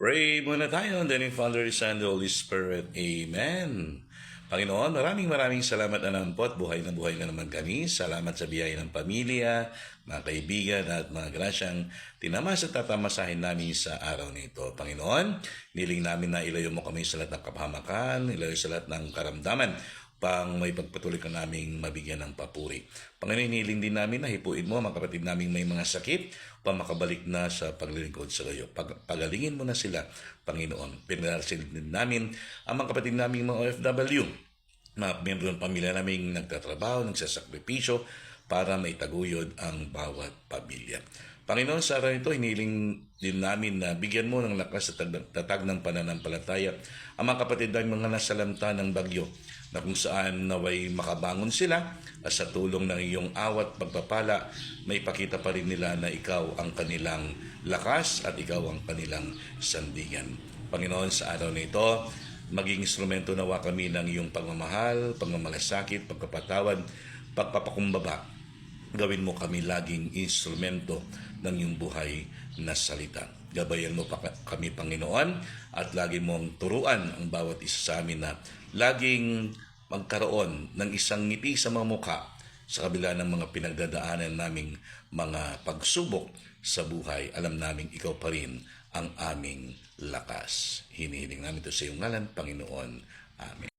Pray muna tayo in the name of the Father, Son, and the Holy Spirit. Amen. Panginoon, maraming salamat na naman po at buhay na naman kami. Salamat sa biyaya ng pamilya, mga kaibigan at mga grasyang tinamas at tatamasahin namin sa araw nito. Panginoon, niling namin na ilayo mo kami sa lahat ng kapahamakan, ilayo sa lahat ng karamdaman, pang may pagpatuloy ka naming mabigyan ng papuri. Panginoon, hiniling din namin na hipuin mo mga kapatid naming may mga sakit upang makabalik na sa paglilingkod sa iyo. Pagalingin mo na sila, Panginoon. Pinarasin din namin ang mga kapatid naming mga OFW, mga miyembro ng pamilya naming nagtatrabaho, nagsasakripisyo para maitaguyod ang bawat pamilya. Panginoon, sa araw ito, hiniling din namin na bigyan mo ng lakas at tatag ng pananampalataya ang mga kapatid namin mga nasalanta ng bagyo, na kung saan naway makabangon sila at sa tulong ng iyong awat pagpapala, may pakita pa rin nila na ikaw ang kanilang lakas at ikaw ang kanilang sandigan. Panginoon, sa araw na ito, maging instrumento nawa kami ng iyong pagmamahal, pagmamalasakit, pagkapatawad, pagpapakumbaba. Gawin mo kami laging instrumento ng iyong buhay na salita. Gabayan mo pa kami, Panginoon, at lagi mong turuan ang bawat isa sa amin na laging magkaroon ng isang ngiti sa mga mukha sa kabila ng mga pinagdadaanan naming mga pagsubok sa buhay. Alam naming ikaw pa rin ang aming lakas. Hinihiling namin ito sa iyong ngalan, Panginoon. Amen.